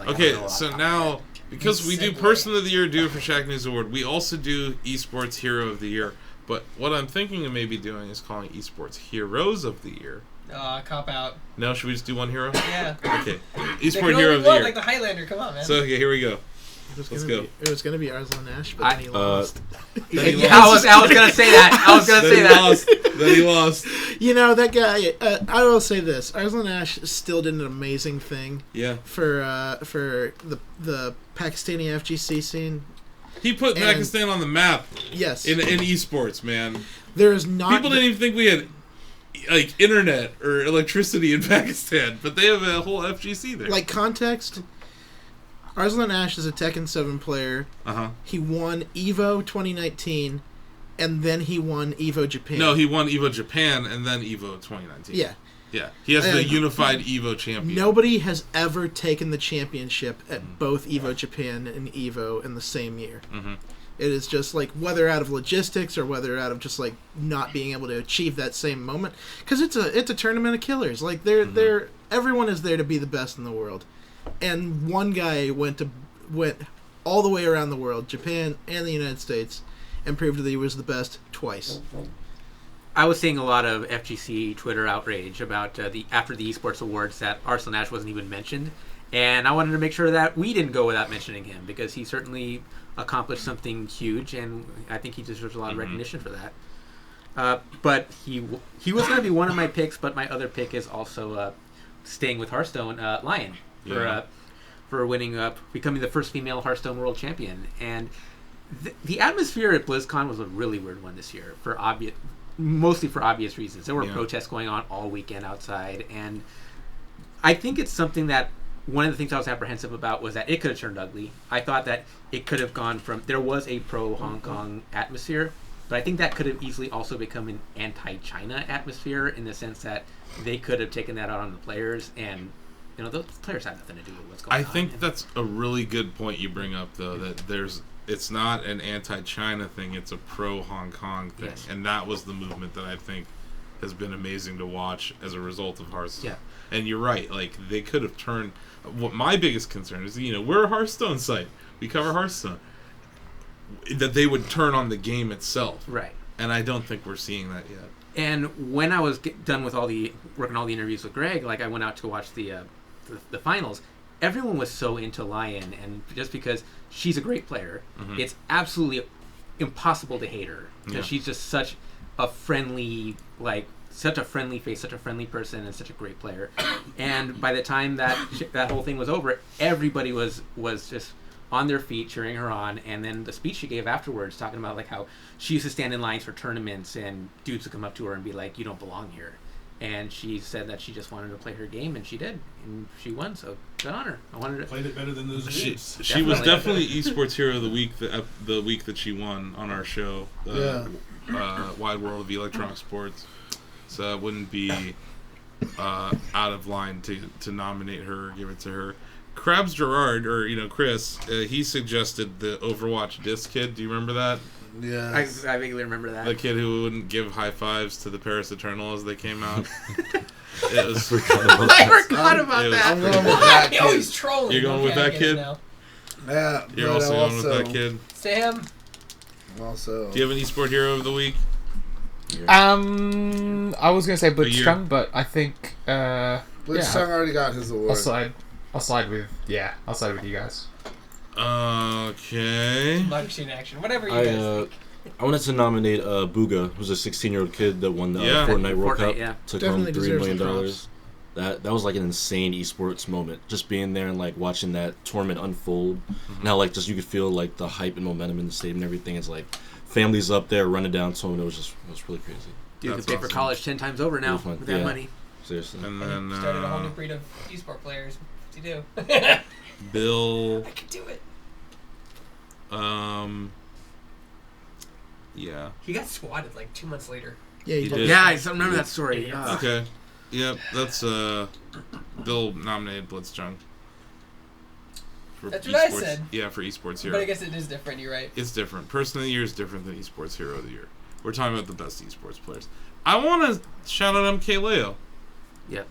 Okay, so now, because we do Person of the Year, do it for Shacknews Award, we also do Esports Hero of the Year. But what I'm thinking of maybe doing is calling Esports Heroes of the Year. Cop out. No, should we just do one hero? Yeah. Okay. Esports Hero of the Year. Like the Highlander, come on, man. So, okay, here we go. Let's go. It was going to be Arslan Ash, but then he lost. I was going to say that. Then he lost. You know, that guy, I will say this. Arslan Ash still did an amazing thing. Yeah. For the Pakistani FGC scene. He put Pakistan on the map. Yes. In esports, man. There is not... People didn't even think we had, like, internet or electricity in Pakistan, but they have a whole FGC there. Like, context... Arslan Ash is a Tekken 7 player. Uh-huh. He won EVO 2019, and then he won EVO Japan. No, he won EVO Japan and then EVO 2019. Yeah. Yeah. He has the unified EVO champion. Nobody has ever taken the championship at both EVO Japan and EVO in the same year. Mm-hmm. It is just like, whether out of logistics or whether out of just like not being able to achieve that same moment, because it's a tournament of killers. Like everyone is there to be the best in the world. And one guy went all the way around the world, Japan and the United States, and proved that he was the best twice. I was seeing a lot of FGC Twitter outrage about after the esports awards that Arslan Ash wasn't even mentioned, and I wanted to make sure that we didn't go without mentioning him, because he certainly accomplished something huge, and I think he deserves a lot of recognition for that. But he was going to be one of my picks, but my other pick is also staying with Hearthstone, Liooon. For winning becoming the first female Hearthstone world champion. And the atmosphere at BlizzCon was a really weird one this year, mostly for obvious reasons. There were protests going on all weekend outside, and I think it's something that one of the things I was apprehensive about was that it could have turned ugly. I thought that it could have gone from, there was a pro Hong Kong atmosphere, but I think that could have easily also become an anti-China atmosphere, in the sense that they could have taken that out on the players, and you know, those players have nothing to do with what's going on. I think that's a really good point you bring up, though, that it's not an anti-China thing, it's a pro-Hong Kong thing. Yes. And that was the movement that I think has been amazing to watch as a result of Hearthstone. Yeah. And you're right, like, they could have turned... What my biggest concern is, you know, we're a Hearthstone site. We cover Hearthstone. That they would turn on the game itself. Right. And I don't think we're seeing that yet. And when I was done with working all the interviews with Greg, like, I went out to watch the finals, everyone was so into Liooon, and just because she's a great player, it's absolutely impossible to hate her, because she's just such a friendly face, such a friendly person, and such a great player. And by the time that whole thing was over, everybody was just on their feet cheering her on. And then the speech she gave afterwards, talking about like how she used to stand in lines for tournaments and dudes would come up to her and be like, "You don't belong here." And she said that she just wanted to play her game, and she did, and she won. So good on her. I wanted to played it better than those dudes. She was definitely Esports Hero of the Week the week that she won on our show, Wide World of Electronic Sports. So it wouldn't be out of line to nominate her or give it to her. Krabs Gerard, or Chris, he suggested the Overwatch disc kid. Do you remember that? Yeah, I vaguely remember that. The kid who wouldn't give high fives to the Paris Eternal as they came out. It was. I forgot about that. I'm going with that kid. Oh, he's trolling. You're going with that kid? Yeah. You're also going with that kid? Sam? Also. Do you have an eSport Hero of the Week? I was going to say Blitzchung, but I think... Blitzchung already got his award. I'll side with you guys. Okay. Much in action. Whatever you guys think. I wanted to nominate Booga, who's a 16-year-old kid that won the Fortnite World Cup. Yeah. Took Definitely home $3 million. props. That was like an insane esports moment. Just being there and like watching that tournament unfold, and how like just you could feel like the hype and momentum in the stadium and everything. It's like families up there running down tournament. It was really crazy. Dude could pay for college 10 times over now with that money. Seriously. And then started a whole new breed of esport players. What's he do? Bill. I can do it. Yeah. He got swatted like 2 months later. Yeah, he did. Yeah, I remember that story. Okay. Yep, that's Bill nominated Blitzchung. That's what I said. Yeah, for Esports Hero. But I guess it is different, you're right. It's different. Person of the Year is different than Esports Hero of the Year. We're talking about the best esports players. I want to shout out MK Leo. Yeah.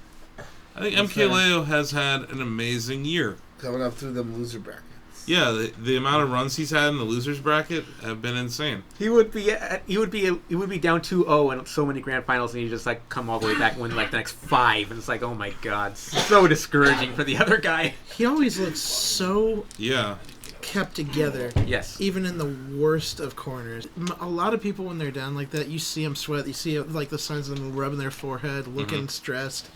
I think MK Leo has had an amazing year. Coming up through them loser brackets. Yeah, the amount of runs he's had in the losers bracket have been insane. He would be down 2-0 in so many grand finals, and he just like come all the way back and win like the next 5, and it's like, oh my god, so discouraging for the other guy. He always looks so Yeah. kept together. Yes. Even in the worst of corners. A lot of people, when they're down like that, you see them sweat. You see like the signs of them rubbing their forehead, looking stressed,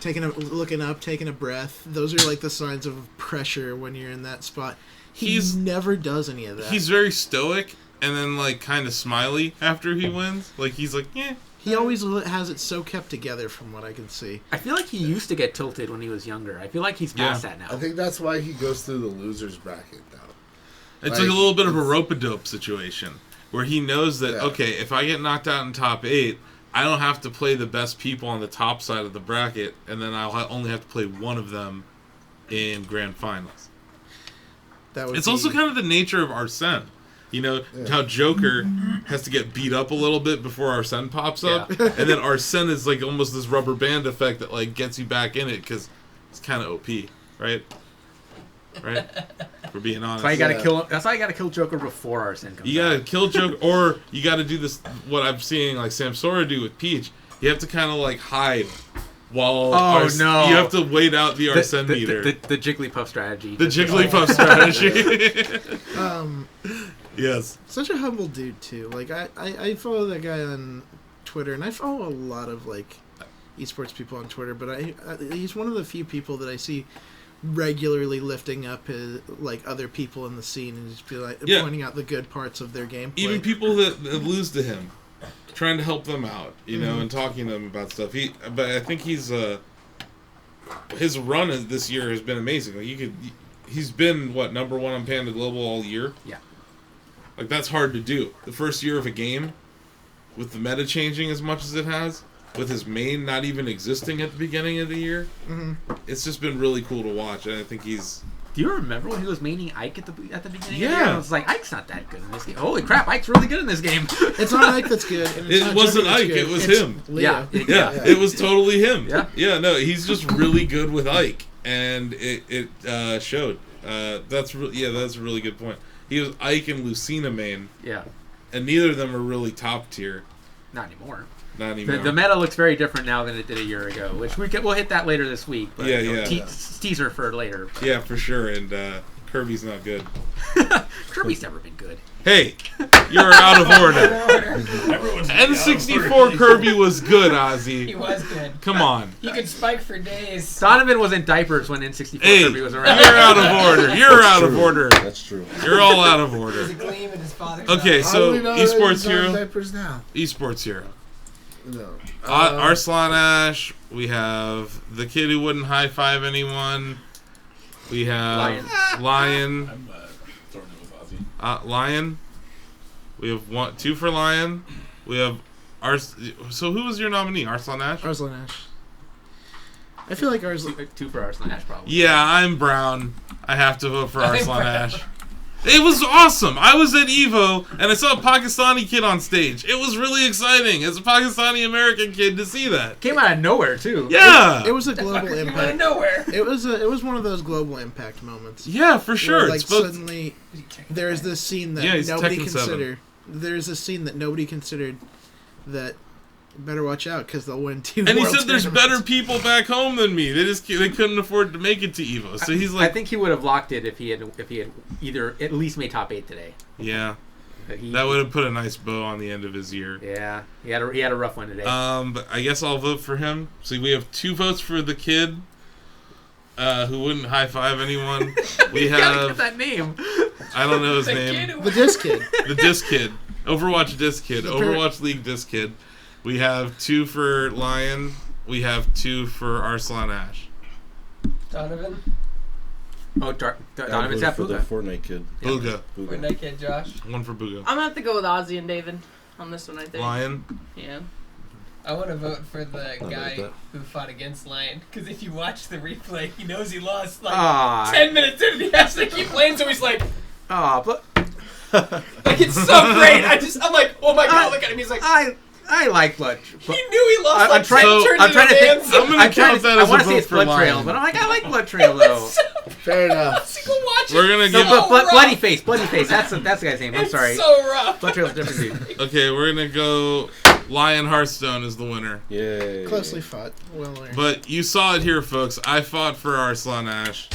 looking up, taking a breath. Those are like the signs of pressure when you're in that spot. He never does any of that. He's very stoic and then like kind of smiley after he wins. Like he's like, yeah. He always has it so kept together from what I can see. I feel like he used to get tilted when he was younger. I feel like he's past that now. I think that's why he goes through the losers bracket now. It's like a little bit of a rope-a-dope situation where he knows that, okay, if I get knocked out in top 8, I don't have to play the best people on the top side of the bracket, and then I'll only have to play one of them in grand finals. It's also kind of the nature of Arsene. You know, how Joker has to get beat up a little bit before Arsene pops up, and then Arsene is like almost this rubber band effect that like gets you back in it because it's kind of OP, right? Right? For being honest. That's why you gotta kill him. That's why you gotta kill Joker before Arsene comes. You gotta kill Joker, or you gotta do this. What I'm seeing like Samsora do with Peach. You have to kind of like hide while. No! You have to wait out the Arsene meter. The Jigglypuff strategy. The Jigglypuff strategy. Yes. Such a humble dude too. Like I follow that guy on Twitter, and I follow a lot of like esports people on Twitter. But he's one of the few people that I see regularly lifting up his, like other people in the scene and just be like pointing out the good parts of their gameplay. Even people that lose to him, trying to help them out, you know, and talking to them about stuff. But I think his run this year has been amazing. Like he's been number 1 on Panda Global all year. Yeah, like that's hard to do. The first year of a game, with the meta changing as much as it has, with his main not even existing at the beginning of the year, it's just been really cool to watch. And I think he's. Do you remember when he was maining Ike at the beginning of the year? Yeah. I was like, Ike's not that good in this game. Holy crap, Ike's really good in this game. It's not Ike that's good. And It wasn't Ike, it was him. Leo. Yeah, it was totally him. Yeah. No, he's just really good with Ike, and it showed. That's a really good point. He was Ike and Lucina main. Yeah. And neither of them are really top tier. Not anymore. Not anymore. The meta looks very different now than it did a year ago, which we'll hit that later this week. But, teaser for later. Yeah, for sure. And Kirby's not good. Kirby's never been good. Hey, you're out of order. N64 Kirby was good, Ozzy. He was good. Come on. He could spike for days. Donovan was in diapers when N64 Kirby was around. You're out of order. You're out of order. That's true. You're all out of order. There's a gleam in his father's Okay, eye. so Esports Hero. Diapers now. Esports Hero. No. Arslan Ash. We have the kid who wouldn't high five anyone. We have Lion. I'm throwing it with Ozzy. Lion. We have 2 for Lion. We have So who was your nominee? Arslan Ash. Arslan Ash. I feel like Arslan. 2 for Arslan Ash, probably. Yeah, I'm brown. I have to vote for Arslan Ash. It was awesome. I was at EVO, and I saw a Pakistani kid on stage. It was really exciting as a Pakistani-American kid to see that. Came out of nowhere, too. Yeah! It was a global Out of impact. nowhere. It was one of those global impact moments. Yeah, for sure. Where, like, suddenly, there's this scene that nobody considered. There's a scene that nobody considered that better watch out because they'll win 2 And he world said there's tournaments. better people back home than me. They couldn't afford to make it to EVO. So he's like, I think he would have locked it if he had either at least made top 8 today. yeah, that would have put a nice bow on the end of his year. Yeah, he had a rough one today. But I guess I'll vote for him. So we have 2 votes for the kid who wouldn't high five anyone. We gotta have get that name. I don't know his name. The disc kid. The disc kid. Overwatch disc kid. Overwatch League disc kid. We have 2 for Lion. We have 2 for Arslan Ash. Donovan. Oh, Donovan's at for the Booga. Fortnite kid. Booga. Fortnite kid Josh. 1 for Booga. I'm gonna have to go with Ozzy and David on this one, I think. Lion. Yeah. I want to vote for the like guy that. who fought against Lion, because if you watch the replay, he knows he lost like Ah. 10 minutes in, and he has to keep playing, so he's like, Oh, but like it's so great. I'm like, oh my god, look at him. He's like, I like Blood. He knew he lost. I'm trying to think. I'm gonna count that as a I want to say vote it's for Blood Trail, Lion. but I'm like, I like Blood Trail though. Fair enough. We're gonna So, give. but Bloody Face. That's the guy's name. I'm sorry. It's so rough. Blood Trail's a different dude. Okay, we're gonna go. Lion Hearthstone is the winner. Yay. Closely fought. Well earned. But you saw it here, folks. I fought for Arslan Ash.